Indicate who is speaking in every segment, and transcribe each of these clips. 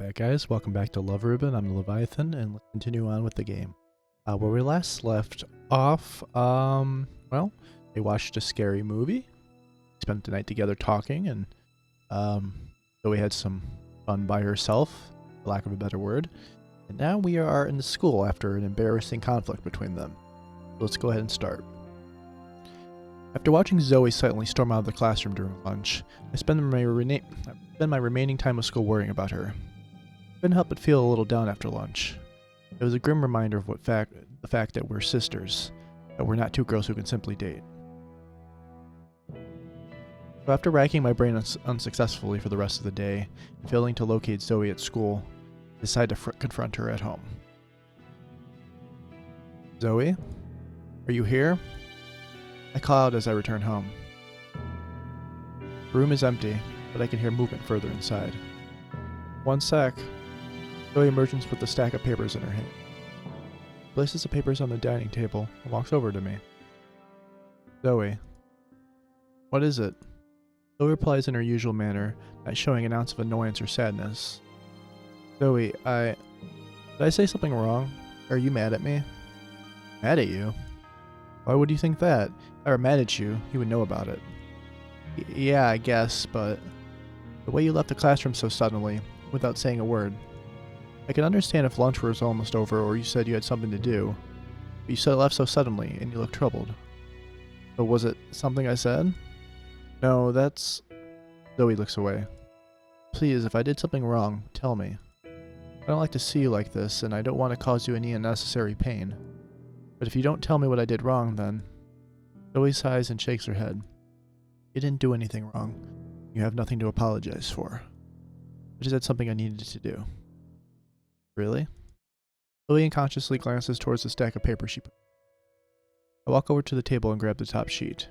Speaker 1: Alright guys, welcome back to Love Ribbon. I'm the Leviathan, and let's continue on with the game. Where we last left off, well, they watched a scary movie, spent the night together talking, and Zoey had some fun by herself, for lack of a better word. And now we are in the school after an embarrassing conflict between them. So let's go ahead and start. After watching Zoey silently storm out of the classroom during lunch, I spend my remaining time of school worrying about her. I couldn't help but feel a little down after lunch. It was a grim reminder of the fact that we're sisters, that we're not two girls who can simply date. So after racking my brain unsuccessfully for the rest of the day, and failing to locate Zoey at school, I decided to confront her at home. Zoey? Are you here? I call out as I return home. The room is empty, but I can hear movement further inside. One sec. Zoey emerges with a stack of papers in her hand. She places the papers on the dining table and walks over to me. Zoey. What is it? Zoey replies in her usual manner, not showing an ounce of annoyance or sadness. Zoey, did I say something wrong? Are you mad at me? Mad at you? Why would you think that? If I were mad at you, you would know about it. Yeah, I guess, but the way you left the classroom so suddenly, without saying a word. I can understand if lunch was almost over or you said you had something to do, but you said it left so suddenly and you looked troubled. So was it something I said? No, that's... Zoey looks away. Please, if I did something wrong, tell me. I don't like to see you like this, and I don't want to cause you any unnecessary pain. But if you don't tell me what I did wrong, then... Zoey sighs and shakes her head. You didn't do anything wrong. You have nothing to apologize for. I just had something I needed to do. Really? Zoey unconsciously glances towards the stack of paper she put. I walk over to the table and grab the top sheet.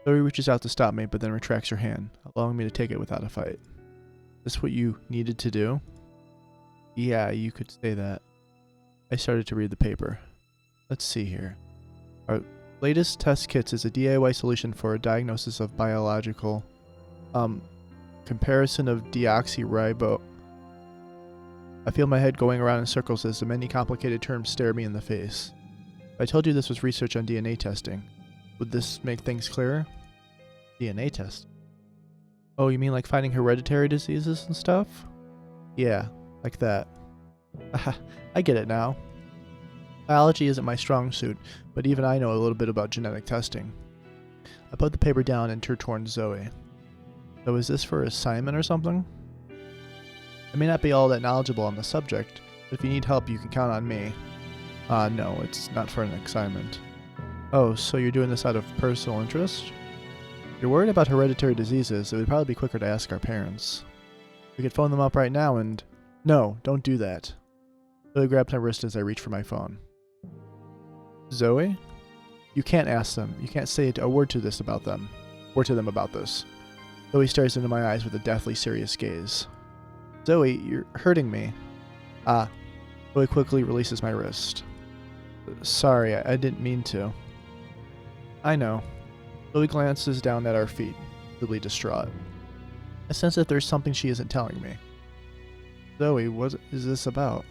Speaker 1: Zoey reaches out to stop me, but then retracts her hand, allowing me to take it without a fight. Is this what you needed to do? Yeah, you could say that. I started to read the paper. Let's see here. Our latest test kits is a DIY solution for a diagnosis of biological, comparison of deoxyribo. I feel my head going around in circles as the many complicated terms stare me in the face. If I told you this was research on DNA testing, would this make things clearer? DNA test? Oh, you mean like finding hereditary diseases and stuff? Yeah, like that. I get it now. Biology isn't my strong suit, but even I know a little bit about genetic testing. I put the paper down and turned towards Zoey. So is this for assignment or something? I may not be all that knowledgeable on the subject, but if you need help, you can count on me. No, it's not for an assignment. Oh, so you're doing this out of personal interest? If you're worried about hereditary diseases, it would probably be quicker to ask our parents. We could phone them up right now and... No, don't do that. Zoey grabs my wrist as I reach for my phone. Zoey? You can't ask them. You can't say a word to them about this. Zoey stares into my eyes with a deathly serious gaze. Zoey, you're hurting me. Zoey quickly releases my wrist. Sorry, I didn't mean to. I know. Zoey glances down at our feet, visibly distraught. I sense that there's something she isn't telling me. Zoey, what is this about?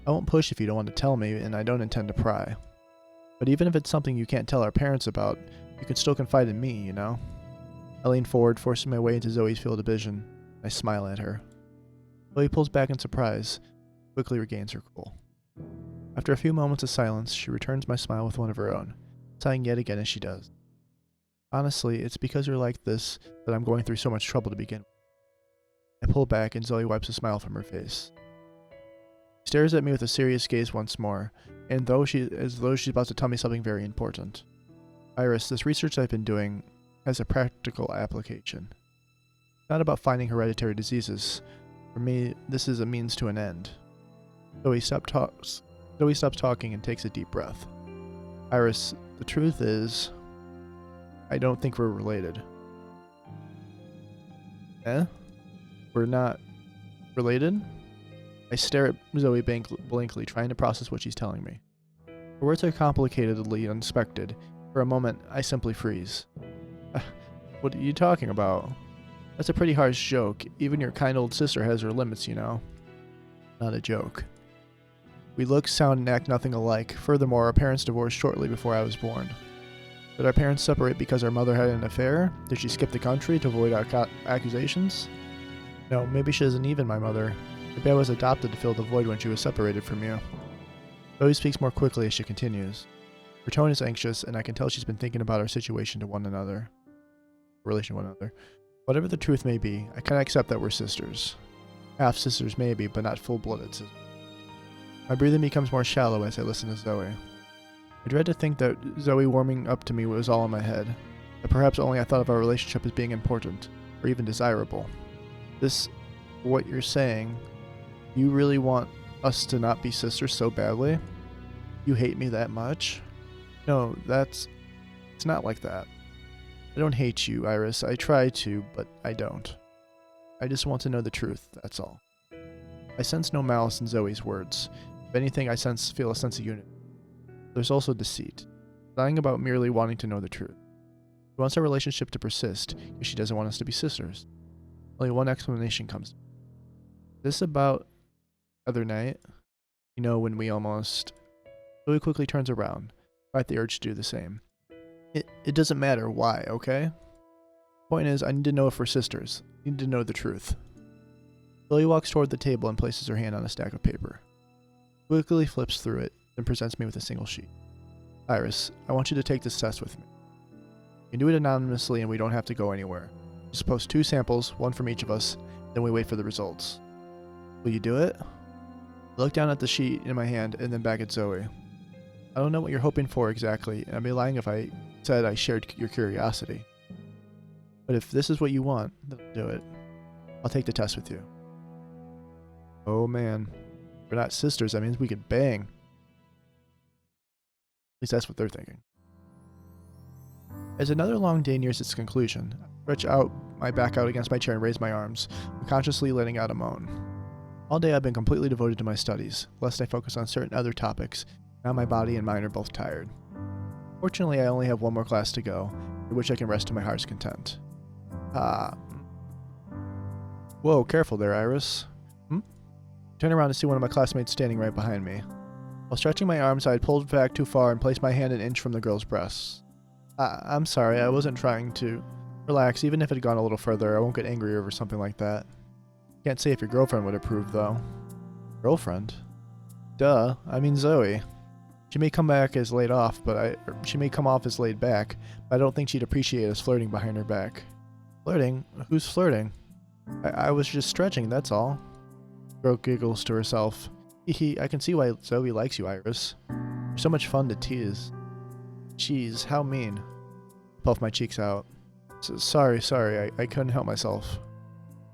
Speaker 1: I won't push if you don't want to tell me, and I don't intend to pry. But even if it's something you can't tell our parents about, you can still confide in me, you know? I lean forward, forcing my way into Zoey's field of vision. I smile at her. Zoey pulls back in surprise, quickly regains her cool. After a few moments of silence, she returns my smile with one of her own, sighing yet again as she does. Honestly, it's because you're like this that I'm going through so much trouble to begin with. I pull back and Zoey wipes a smile from her face. She stares at me with a serious gaze once more, and as though she's about to tell me something very important. Iris, this research I've been doing has a practical application. It's not about finding hereditary diseases. For me, this is a means to an end. Zoey stops talking and takes a deep breath. Iris, the truth is, I don't think we're related. Eh? We're not related? I stare at Zoey blankly, trying to process what she's telling me. Her words are complicatedly unexpected. For a moment, I simply freeze. What are you talking about? That's a pretty harsh joke. Even your kind old sister has her limits, you know. Not a joke. We look, sound, and act nothing alike. Furthermore, our parents divorced shortly before I was born. Did our parents separate because our mother had an affair? Did she skip the country to avoid accusations? No, maybe she isn't even my mother. Maybe I was adopted to fill the void when she was separated from you. Zoey speaks more quickly as she continues. Her tone is anxious, and I can tell she's been thinking about our situation to one another. Relation to one another. Whatever the truth may be, I cannot accept that we're sisters. Half sisters maybe, but not full-blooded sisters. My breathing becomes more shallow as I listen to Zoey. I dread to think that Zoey warming up to me was all in my head. That perhaps only I thought of our relationship as being important, or even desirable. What you're saying, you really want us to not be sisters so badly? You hate me that much? No, it's not like that. I don't hate you, Iris. I try to, but I don't. I just want to know the truth, that's all. I sense no malice in Zoey's words. If anything, I feel a sense of unity. There's also deceit. Lying about merely wanting to know the truth. She wants our relationship to persist, if she doesn't want us to be sisters. Only one explanation comes. This about the other night, when we almost... Zoey quickly turns around. I fight the urge to do the same. It doesn't matter why, okay? Point is, I need to know if we're sisters. I need to know the truth. Zoey walks toward the table and places her hand on a stack of paper. Quickly flips through it, then presents me with a single sheet. Iris, I want you to take this test with me. You can do it anonymously and we don't have to go anywhere. Just post 2 samples, one from each of us, then we wait for the results. Will you do it? I look down at the sheet in my hand and then back at Zoey. I don't know what you're hoping for exactly, and I'd be lying if I said I shared your curiosity. But if this is what you want, then I'll do it. I'll take the test with you. Oh man. We're not sisters, that means we could bang. At least that's what they're thinking. As another long day nears its conclusion, I stretch out my back out against my chair and raise my arms, unconsciously letting out a moan. All day I've been completely devoted to my studies, lest I focus on certain other topics. Now my body and mind are both tired. Fortunately, I only have one more class to go, in which I can rest to my heart's content. Whoa, careful there, Iris. Turn around to see one of my classmates standing right behind me. While stretching my arms, I had pulled back too far and placed my hand an inch from the girl's breasts. I'm sorry, I wasn't trying to. Relax, even if it had gone a little further, I won't get angry over something like that. Can't say if your girlfriend would approve, though. Girlfriend? Duh, I mean Zoey. She may come back as laid off, she may come off as laid back, but I don't think she'd appreciate us flirting behind her back. Flirting? Who's flirting? I was just stretching, that's all. The girl giggles to herself. I can see why Zoey likes you, Iris. You're so much fun to tease. Jeez, how mean. Puff my cheeks out. Sorry, I couldn't help myself.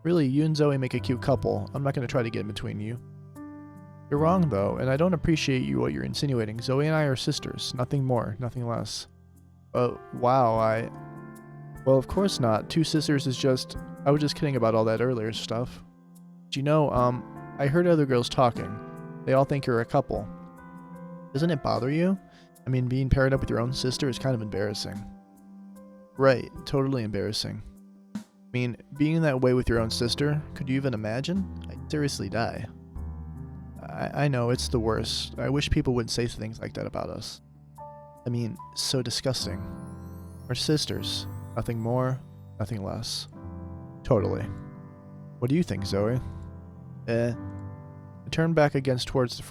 Speaker 1: Really, you and Zoey make a cute couple. I'm not going to try to get in between you. You're wrong, though, and I don't appreciate what you're insinuating. Zoey and I are sisters. Nothing more, nothing less. Wow, Well, of course not. 2 sisters is just... I was just kidding about all that earlier stuff. But I heard other girls talking. They all think you're a couple. Doesn't it bother you? I mean, being paired up with your own sister is kind of embarrassing. Right, totally embarrassing. I mean, being that way with your own sister, could you even imagine? I'd seriously die. I know, it's the worst. I wish people wouldn't say things like that about us. I mean, so disgusting. We're sisters. Nothing more, nothing less. Totally. What do you think, Zoey? I turn back around towards the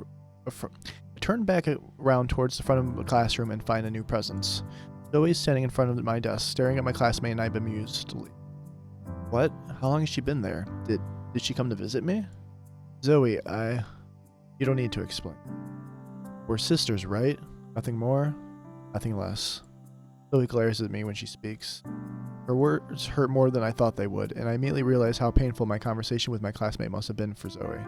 Speaker 1: front of the classroom and find a new presence. Zoey's standing in front of my desk, staring at my classmate, and I bemusedly. What? How long has she been there? Did she come to visit me? Zoey, You don't need to explain. We're sisters, right? Nothing more, nothing less. Zoey glares at me when she speaks. Her words hurt more than I thought they would, and I immediately realized how painful my conversation with my classmate must have been for Zoey.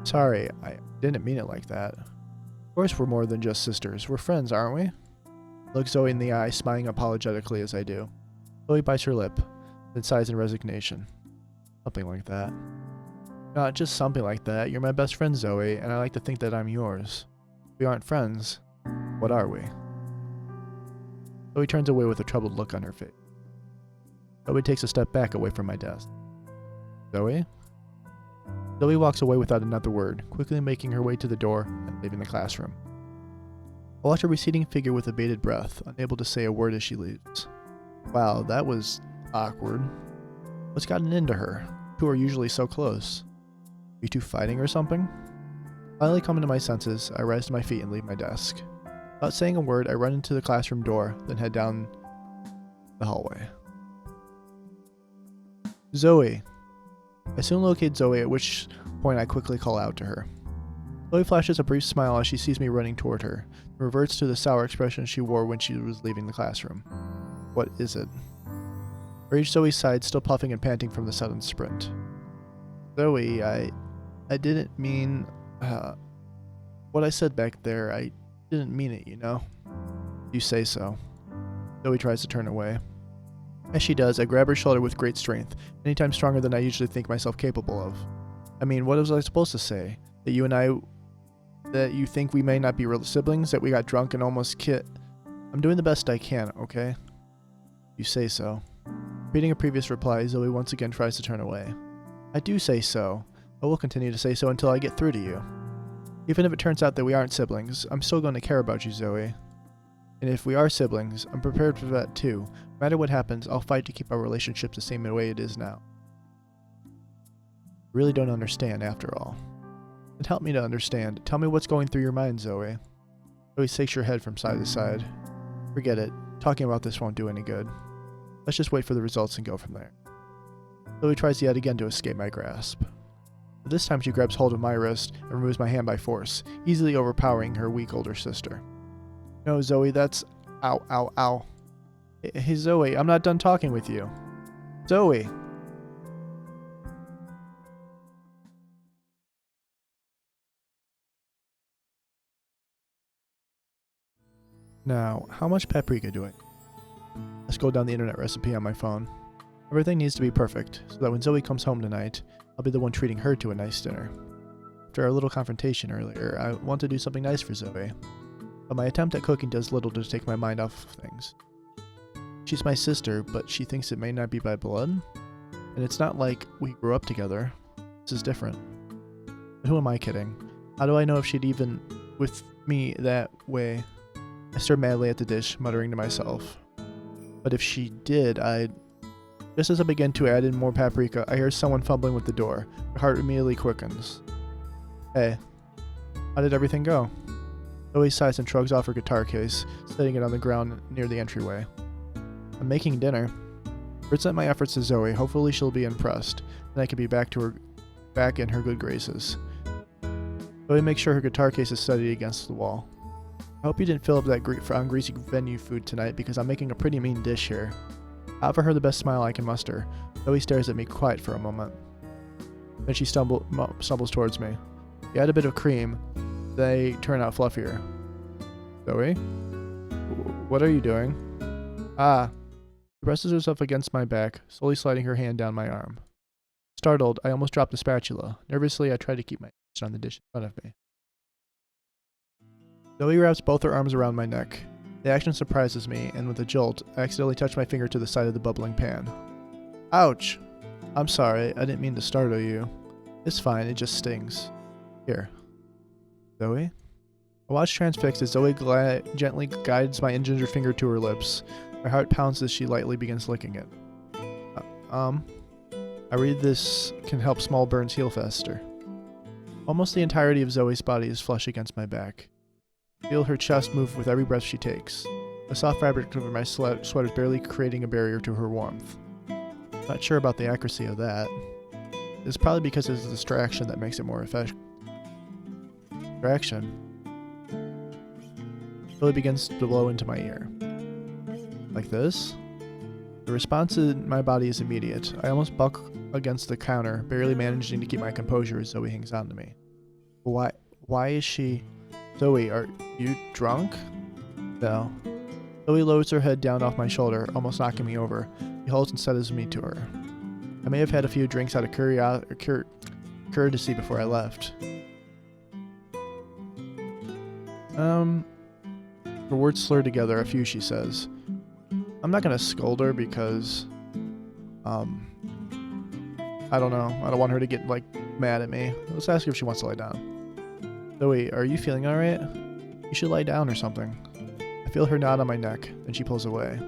Speaker 1: Sorry, I didn't mean it like that. Of course we're more than just sisters. We're friends, aren't we? I look Zoey in the eye, smiling apologetically as I do. Zoey bites her lip, then sighs in resignation. Something like that. Not just something like that. You're my best friend, Zoey, and I like to think that I'm yours. If we aren't friends, what are we? Zoey turns away with a troubled look on her face. Zoey takes a step back away from my desk. Zoey? Zoey walks away without another word, quickly making her way to the door and leaving the classroom. I watch her receding figure with a bated breath, unable to say a word as she leaves. Wow, that was awkward. What's gotten into her? Two are usually so close. Are you two fighting or something? Finally coming to my senses, I rise to my feet and leave my desk. Without saying a word, I run into the classroom door, then head down the hallway. Zoey. I soon locate Zoey, at which point I quickly call out to her. Zoey flashes a brief smile as she sees me running toward her, and reverts to the sour expression she wore when she was leaving the classroom. What is it? I reach Zoey's side, still puffing and panting from the sudden sprint. Zoey, I didn't mean, what I said back there, I didn't mean it, you know? You say so. Zoey tries to turn away. As she does, I grab her shoulder with great strength, many times stronger than I usually think myself capable of. I mean, what was I supposed to say? That you think we may not be real siblings, that we got drunk and almost I'm doing the best I can, okay? You say so. Repeating a previous reply, Zoey once again tries to turn away. I do say so. I will continue to say so until I get through to you. Even if it turns out that we aren't siblings, I'm still going to care about you, Zoey. And if we are siblings, I'm prepared for that too. No matter what happens, I'll fight to keep our relationship the same way it is now. I really don't understand, after all. Then help me to understand. Tell me what's going through your mind, Zoey. Zoey shakes her head from side to side. Forget it. Talking about this won't do any good. Let's just wait for the results and go from there. Zoey tries yet again to escape my grasp. But this time she grabs hold of my wrist and removes my hand by force, easily overpowering her weak older sister. No, Zoey, that's... Ow, ow, ow. Hey, Zoey, I'm not done talking with you. Zoey! Now, how much paprika do I... Let's go down the internet recipe on my phone. Everything needs to be perfect, so that when Zoey comes home tonight, I'll be the one treating her to a nice dinner. After our little confrontation earlier, I want to do something nice for Zoey. But my attempt at cooking does little to take my mind off of things. She's my sister, but she thinks it may not be by blood? And it's not like we grew up together. This is different. But who am I kidding? How do I know if she'd even with me that way? I stare madly at the dish, muttering to myself. But if she did, Just as I begin to add in more paprika, I hear someone fumbling with the door. My heart immediately quickens. Hey, how did everything go? Zoey sighs and shrugs off her guitar case, setting it on the ground near the entryway. I'm making dinner. I present my efforts to Zoey. Hopefully she'll be impressed, and I can be back in her good graces. Zoey makes sure her guitar case is steady against the wall. I hope you didn't fill up that greasy venue food tonight, because I'm making a pretty mean dish here. I offer her the best smile I can muster. Zoey stares at me quiet for a moment. Then she stumbles towards me. You add a bit of cream. They turn out fluffier. Zoey? What are you doing? Ah. She presses herself against my back, slowly sliding her hand down my arm. Startled, I almost dropped the spatula. Nervously, I try to keep my attention on the dish in front of me. Zoey wraps both her arms around my neck. The action surprises me, and with a jolt, I accidentally touch my finger to the side of the bubbling pan. Ouch! I'm sorry, I didn't mean to startle you. It's fine, it just stings. Here. Zoey? I watch transfixed as Zoey gently guides my injured finger to her lips. My heart pounds as she lightly begins licking it. I read this can help small burns heal faster. Almost the entirety of Zoey's body is flush against my back. I feel her chest move with every breath she takes. The soft fabric over my sweater is barely creating a barrier to her warmth. Not sure about the accuracy of that. It's probably because it's a distraction that makes it more effective. Distraction. Zoey begins to blow into my ear. Like this? The response in my body is immediate. I almost buck against the counter, barely managing to keep my composure as Zoey hangs on to me. Why is she... Zoey, are you drunk? No. Zoey lowers her head down off my shoulder, almost knocking me over. She holds and settles me to her. I may have had a few drinks out of courtesy before I left. Her words slur together, a few, she says. I'm not gonna scold her because, I don't know. I don't want her to get, mad at me. Let's ask her if she wants to lie down. Zoey, are you feeling alright? You should lie down or something. I feel her nod on my neck, then she pulls away.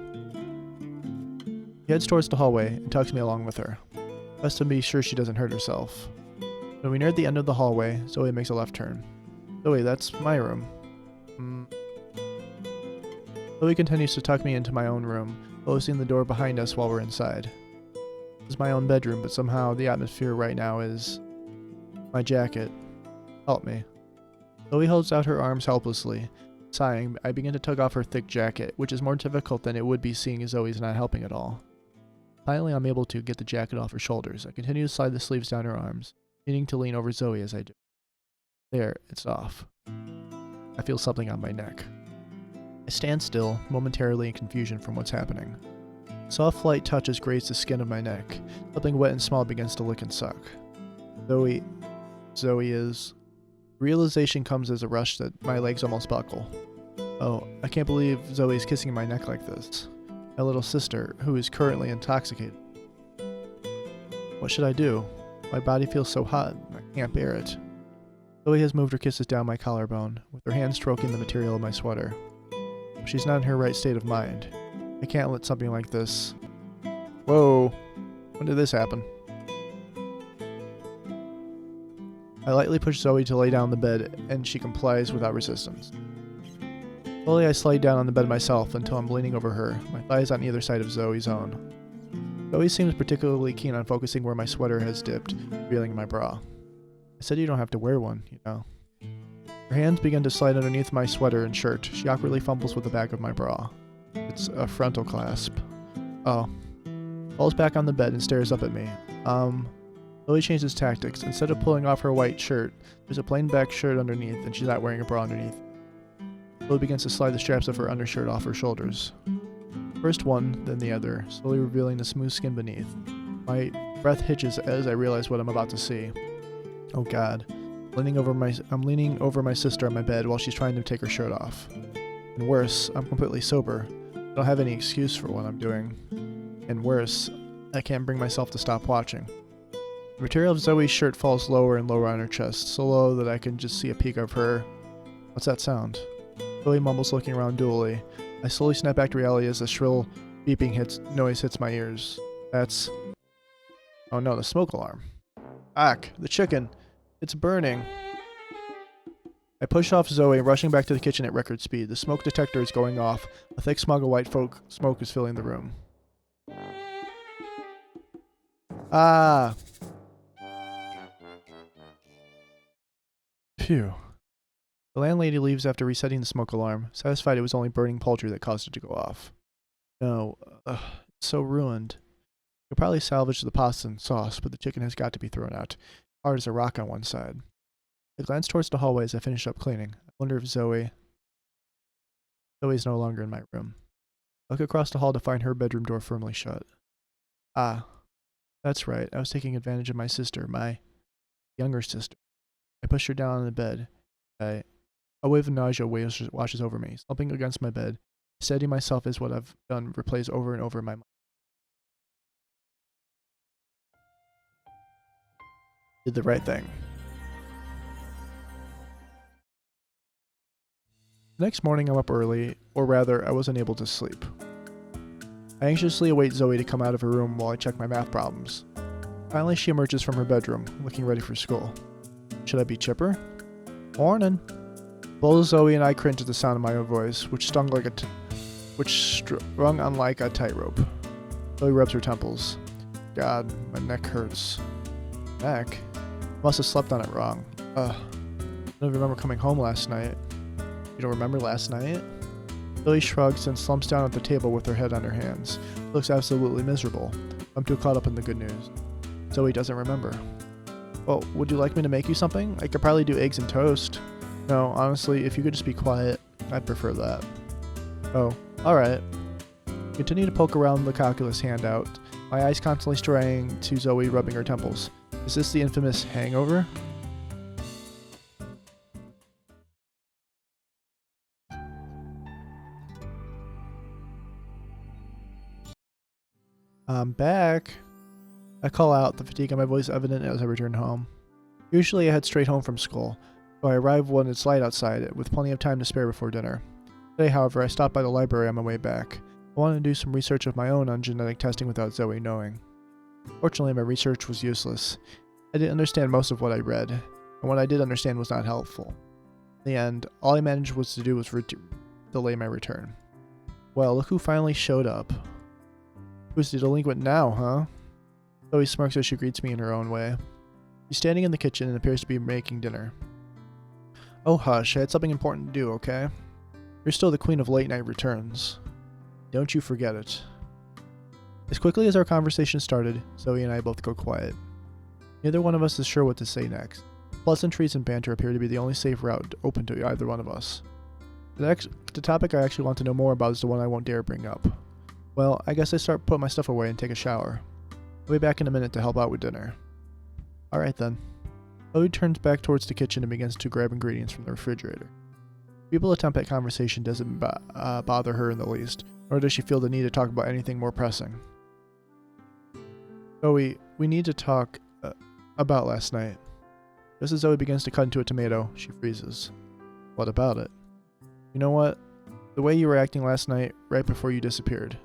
Speaker 1: She heads towards the hallway and tugs me along with her, just to be sure she doesn't hurt herself. When we near the end of the hallway, Zoey makes a left turn. Zoey, that's my room. Zoey continues to tuck me into my own room, closing the door behind us while we're inside. This is my own bedroom, but somehow the atmosphere right now is... my jacket. Help me. Zoey holds out her arms helplessly. Sighing, I begin to tug off her thick jacket, which is more difficult than it would be seeing as Zoey's not helping at all. Finally, I'm able to get the jacket off her shoulders. I continue to slide the sleeves down her arms, needing to lean over Zoey as I do. There, it's off. I feel something on my neck. I stand still, momentarily in confusion from what's happening. Soft light touches graze the skin of my neck. Something wet and small begins to lick and suck. Zoey is... Realization comes as a rush that my legs almost buckle. Oh, I can't believe Zoey's kissing my neck like this. My little sister, who is currently intoxicated. What should I do? My body feels so hot, I can't bear it. Zoey has moved her kisses down my collarbone, with her hand stroking the material of my sweater. She's not in her right state of mind. I can't let something like this... Whoa! When did this happen? I lightly push Zoey to lay down on the bed, and she complies without resistance. Slowly I slide down on the bed myself until I'm leaning over her, my thighs on either side of Zoey's own. Zoey seems particularly keen on focusing where my sweater has dipped, revealing my bra. I said you don't have to wear one, you know. Her hands begin to slide underneath my sweater and shirt. She awkwardly fumbles with the back of my bra. It's a frontal clasp. Oh. Falls back on the bed and stares up at me. Zoey changes tactics. Instead of pulling off her white shirt, there's a plain black shirt underneath, and she's not wearing a bra underneath. Zoey begins to slide the straps of her undershirt off her shoulders. First one, then the other, slowly revealing the smooth skin beneath. My breath hitches as I realize what I'm about to see. Oh God. I'm leaning over my sister on my bed while she's trying to take her shirt off. And worse, I'm completely sober. I don't have any excuse for what I'm doing. And worse, I can't bring myself to stop watching. The material of Zoey's shirt falls lower and lower on her chest, so low that I can just see a peek of her. What's that sound? Zoey mumbles, looking around dually. I slowly snap back to reality as the shrill beeping noise hits my ears. That's... Oh no, the smoke alarm. Ack, the chicken. It's burning. I push off Zoey, rushing back to the kitchen at record speed. The smoke detector is going off. A thick smog of white smoke is filling the room. Ah! Phew. The landlady leaves after resetting the smoke alarm, satisfied it was only burning poultry that caused it to go off. No, it's so ruined. You'll probably salvage the pasta and sauce, but the chicken has got to be thrown out. Hard as a rock on one side. I glance towards the hallway as I finish up cleaning. I wonder if Zoey's no longer in my room. I look across the hall to find her bedroom door firmly shut. Ah, that's right. I was taking advantage of my sister, my younger sister. I push her down on the bed. A wave of nausea washes over me. Slumping against my bed, steadying myself as what I've done replays over and over in my mind. Did the right thing. The next morning I'm up early, or rather, I wasn't able to sleep. I anxiously await Zoey to come out of her room while I check my math problems. Finally, she emerges from her bedroom, looking ready for school. Should I be chipper? Morning. Both Zoey and I cringe at the sound of my own voice, which strung on like a tightrope. Zoey rubs her temples. God, my neck hurts. Neck? Must have slept on it wrong. I don't remember coming home last night. You don't remember last night? Zoey shrugs and slumps down at the table with her head on her hands. Looks absolutely miserable. I'm too caught up in the good news. Zoey doesn't remember. Well, would you like me to make you something? I could probably do eggs and toast. No, honestly, if you could just be quiet, I'd prefer that. Oh, alright. Continue to poke around the calculus handout, my eyes constantly straying to Zoey rubbing her temples. Is this the infamous hangover? I'm back. I call out, the fatigue on my voice evident as I return home. Usually I head straight home from school, so I arrive when it's light outside, with plenty of time to spare before dinner. Today, however, I stopped by the library on my way back. I wanted to do some research of my own on genetic testing without Zoey knowing. Fortunately, my research was useless. I didn't understand most of what I read, and what I did understand was not helpful. In the end, all I managed to do was delay my return. Well, look who finally showed up. Who's the delinquent now, huh? Zoey smirks as she greets me in her own way. She's standing in the kitchen and appears to be making dinner. Oh hush, I had something important to do, okay? You're still the queen of late night returns. Don't you forget it. As quickly as our conversation started, Zoey and I both go quiet. Neither one of us is sure what to say next. Pleasantries and banter appear to be the only safe route open to either one of us. The topic I actually want to know more about is the one I won't dare bring up. Well, I guess I start putting my stuff away and take a shower. I'll be back in a minute to help out with dinner. Alright then. Zoey turns back towards the kitchen and begins to grab ingredients from the refrigerator. People attempt at conversation doesn't bother her in the least, nor does she feel the need to talk about anything more pressing. Zoey, we need to talk about last night. Just as Zoey begins to cut into a tomato, she freezes. What about it? You know what? The way you were acting last night, right before you disappeared.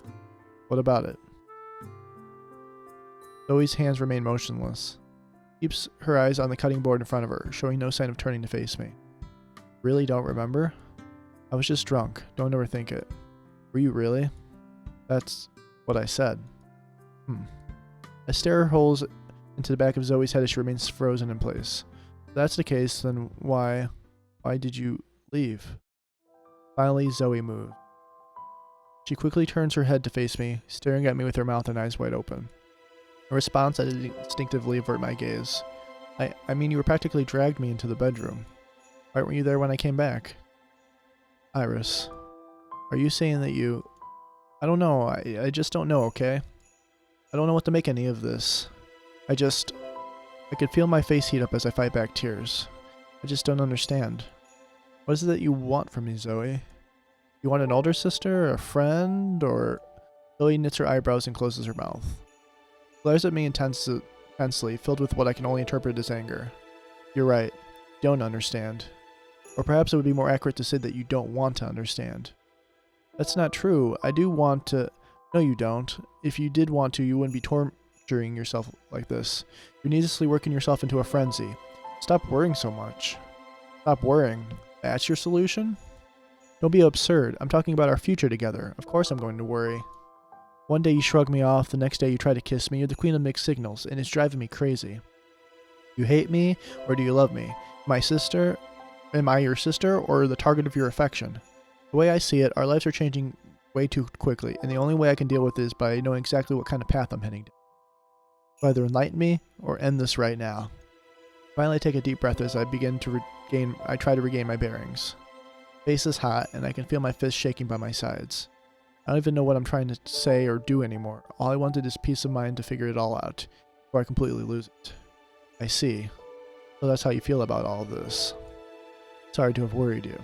Speaker 1: What about it? Zoey's hands remain motionless. Keeps her eyes on the cutting board in front of her, showing no sign of turning to face me. Really don't remember? I was just drunk. Don't overthink it. Were you really? That's what I said. I stare holes into the back of Zoey's head as she remains frozen in place. If that's the case, then why did you leave? Finally, Zoey moved. She quickly turns her head to face me, staring at me with her mouth and eyes wide open. In response, I instinctively avert my gaze. I mean, you were practically dragged me into the bedroom. Why weren't you there when I came back? Iris, are you saying that you... I don't know, I just don't know, okay? I don't know what to make any of this. I could feel my face heat up as I fight back tears. I just don't understand. What is it that you want from me, Zoey? You want an older sister, a friend, or... Zoey knits her eyebrows and closes her mouth. Glares at me intensely, filled with what I can only interpret as anger. You're right. Don't understand. Or perhaps it would be more accurate to say that you don't want to understand. That's not true. I do want to... No, you don't. If you did want to, you wouldn't be torturing yourself like this. You're needlessly working yourself into a frenzy. Stop worrying so much. Stop worrying. That's your solution? Don't be absurd. I'm talking about our future together. Of course I'm going to worry. One day you shrug me off, the next day you try to kiss me. You're the queen of mixed signals, and it's driving me crazy. You hate me, or do you love me? My sister? Am I your sister, or the target of your affection? The way I see it, our lives are changing way too quickly, and the only way I can deal with it is by knowing exactly what kind of path I'm heading down. So either enlighten me, or end this right now. Finally, I take a deep breath as I try to regain my bearings. Face is hot, and I can feel my fists shaking by my sides. I don't even know what I'm trying to say or do anymore. All I wanted is peace of mind to figure it all out, before I completely lose it. I see. So that's how you feel about all of this. Sorry to have worried you.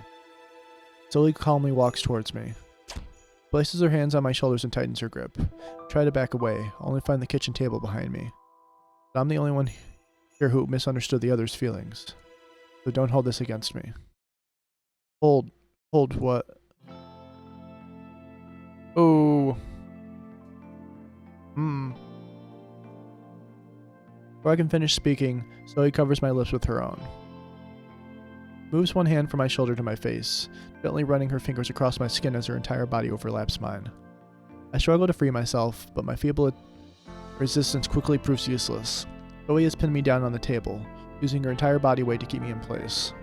Speaker 1: Zoey calmly walks towards me. Places her hands on my shoulders and tightens her grip. I try to back away, only to find the kitchen table behind me. But I'm the only one here who misunderstood the other's feelings. So don't hold this against me. Hold what? Oh. Before I can finish speaking, Zoey covers my lips with her own. Moves one hand from my shoulder to my face, gently running her fingers across my skin as her entire body overlaps mine. I struggle to free myself, but my feeble resistance quickly proves useless. Zoey has pinned me down on the table, using her entire body weight to keep me in place.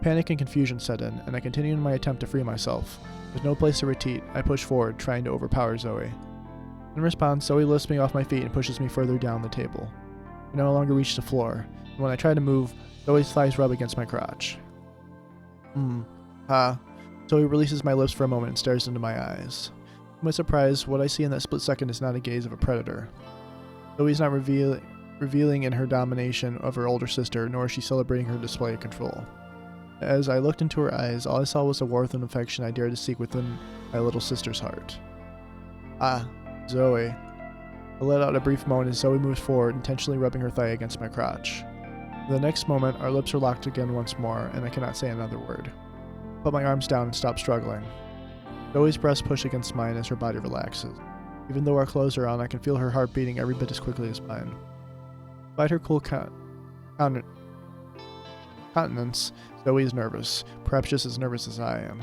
Speaker 1: Panic and confusion set in, and I continue in my attempt to free myself. With no place to retreat, I push forward, trying to overpower Zoey. In response, Zoey lifts me off my feet and pushes me further down the table. I no longer reach the floor, and when I try to move, Zoey's thighs rub against my crotch. Zoey releases my lips for a moment and stares into my eyes. To my surprise, what I see in that split second is not a gaze of a predator. Zoey's not revealing in her domination of her older sister, nor is she celebrating her display of control. As I looked into her eyes, all I saw was the warmth and affection I dared to seek within my little sister's heart. Zoey. I let out a brief moan as Zoey moves forward, intentionally rubbing her thigh against my crotch. The next moment, our lips are locked again once more, and I cannot say another word. I put my arms down and stop struggling. Zoey's breasts push against mine as her body relaxes. Even though our clothes are on, I can feel her heart beating every bit as quickly as mine. Despite her cool countenance, Zoey is nervous, perhaps just as nervous as I am.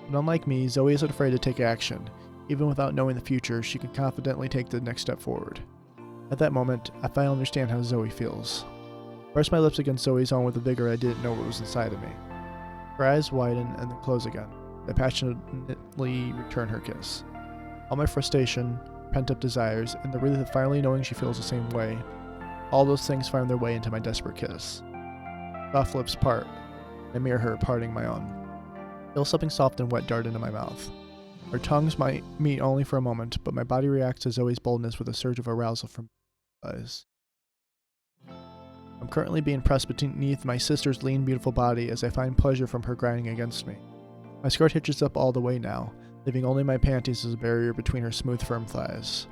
Speaker 1: But unlike me, Zoey isn't afraid to take action. Even without knowing the future, she can confidently take the next step forward. At that moment, I finally understand how Zoey feels. I press my lips against Zoey's own with a vigor I didn't know what was inside of me. Her eyes widen and then close again. I passionately return her kiss. All my frustration, pent-up desires, and the relief of finally knowing she feels the same way, all those things find their way into my desperate kiss. Soft lips part. I mirror her, parting my own. I feel something soft and wet dart into my mouth. Our tongues might meet only for a moment, but my body reacts to Zoey's boldness with a surge of arousal from my eyes. I'm currently being pressed beneath my sister's lean, beautiful body as I find pleasure from her grinding against me. My skirt hitches up all the way now, leaving only my panties as a barrier between her smooth, firm thighs.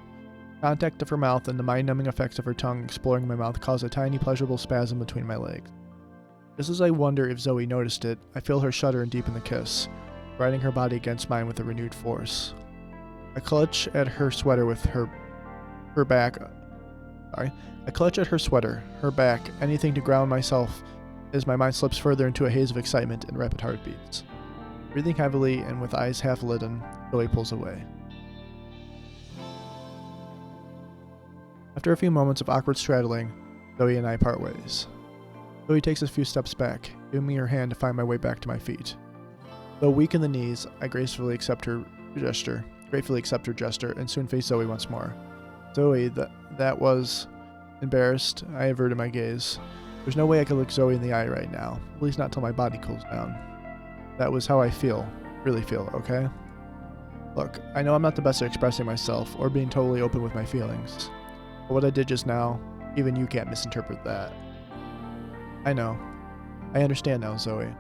Speaker 1: Contact of her mouth and the mind-numbing effects of her tongue exploring my mouth cause a tiny, pleasurable spasm between my legs. Just as I wonder if Zoey noticed it, I feel her shudder and deepen the kiss, riding her body against mine with a renewed force. I clutch at her sweater with her back. I clutch at her sweater, her back, anything to ground myself as my mind slips further into a haze of excitement and rapid heartbeats. Breathing heavily and with eyes half lidden, Zoey pulls away. After a few moments of awkward straddling, Zoey and I part ways. Zoey takes a few steps back, giving me her hand to find my way back to my feet. Though weak in the knees, I gratefully accept her gesture, and soon face Zoey once more. Zoey, that was... Embarrassed, I averted my gaze. There's no way I could look Zoey in the eye right now, at least not till my body cools down. That was how I really feel, okay? Look, I know I'm not the best at expressing myself or being totally open with my feelings. But what I did just now, even you can't misinterpret that. I know. I understand now, Zoey.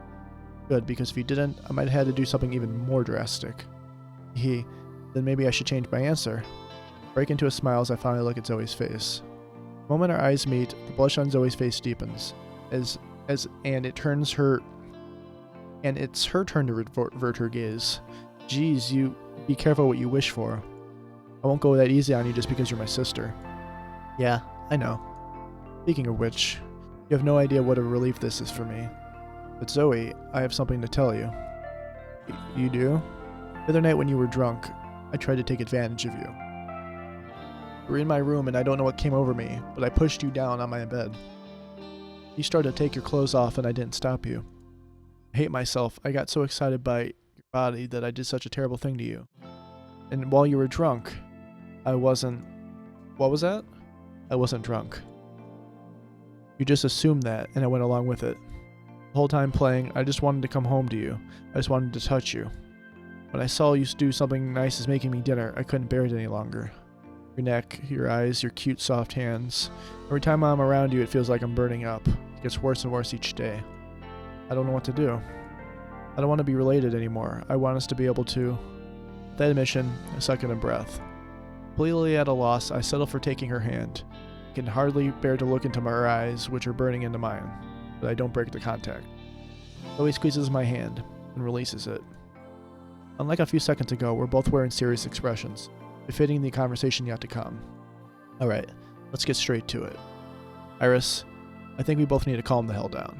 Speaker 1: Good, because if you didn't, I might have had to do something even more drastic. Then maybe I should change my answer. Break into a smile as I finally look at Zoey's face. The moment our eyes meet, the blush on Zoey's face deepens, and it's her turn to revert her gaze. Geez, you be careful what you wish for. I won't go that easy on you just because you're my sister. Yeah, I know. Speaking of which, you have no idea what a relief this is for me. But Zoey, I have something to tell you. You do? The other night when you were drunk, I tried to take advantage of you. You were in my room and I don't know what came over me, but I pushed you down on my bed. You started to take your clothes off and I didn't stop you. I hate myself. I got so excited by your body that I did such a terrible thing to you. And while you were drunk, I wasn't... What was that? I wasn't drunk. You just assumed that, and I went along with it. The whole time playing, I just wanted to come home to you. I just wanted to touch you. When I saw you do something nice as making me dinner, I couldn't bear it any longer. Your neck, your eyes, your cute soft hands. Every time I'm around you, it feels like I'm burning up. It gets worse and worse each day. I don't know what to do. I don't want to be related anymore. I want us to be able to... With that admission, I suck in a breath. Completely at a loss, I settle for taking her hand. I can hardly bear to look into her eyes, which are burning into mine, but I don't break the contact. Zoey squeezes my hand and releases it. Unlike a few seconds ago, we're both wearing serious expressions, befitting the conversation yet to come. Alright, let's get straight to it. Iris, I think we both need to calm the hell down.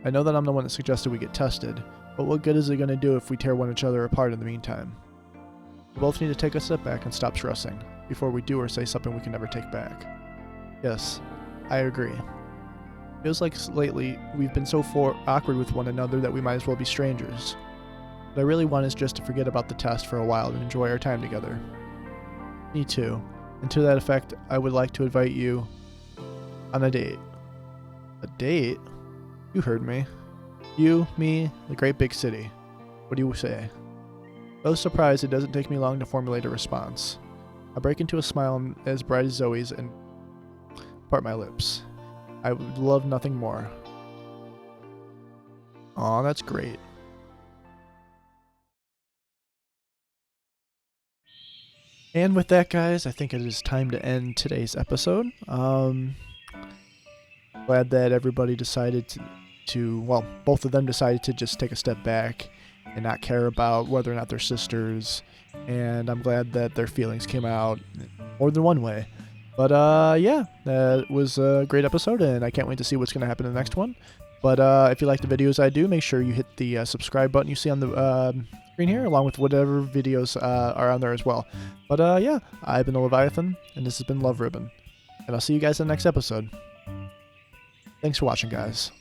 Speaker 1: I know that I'm the one that suggested we get tested, but what good is it going to do if we tear one each other apart in the meantime? We both need to take a step back and stop stressing, before we do or say something we can never take back. Yes, I agree. Feels like lately we've been so awkward with one another that we might as well be strangers. What I really want is just to forget about the test for a while and enjoy our time together. Me too. And to that effect, I would like to invite you on a date. A date? You heard me. You, me, the great big city. What do you say? Though surprised, it doesn't take me long to formulate a response. I break into a smile as bright as Zoey's and part my lips. I would love nothing more. Aw, that's great. And with that, guys, I think it is time to end today's episode. glad that everybody decided well, both of them decided to just take a step back and not care about whether or not they're sisters. And I'm glad that their feelings came out more than one way. But yeah, that was a great episode, and I can't wait to see what's going to happen in the next one. But if you like the videos I do, make sure you hit the subscribe button you see on the screen here, along with whatever videos are on there as well. But yeah, I've been the Leviathan, and this has been Love Ribbon. And I'll see you guys in the next episode. Thanks for watching, guys.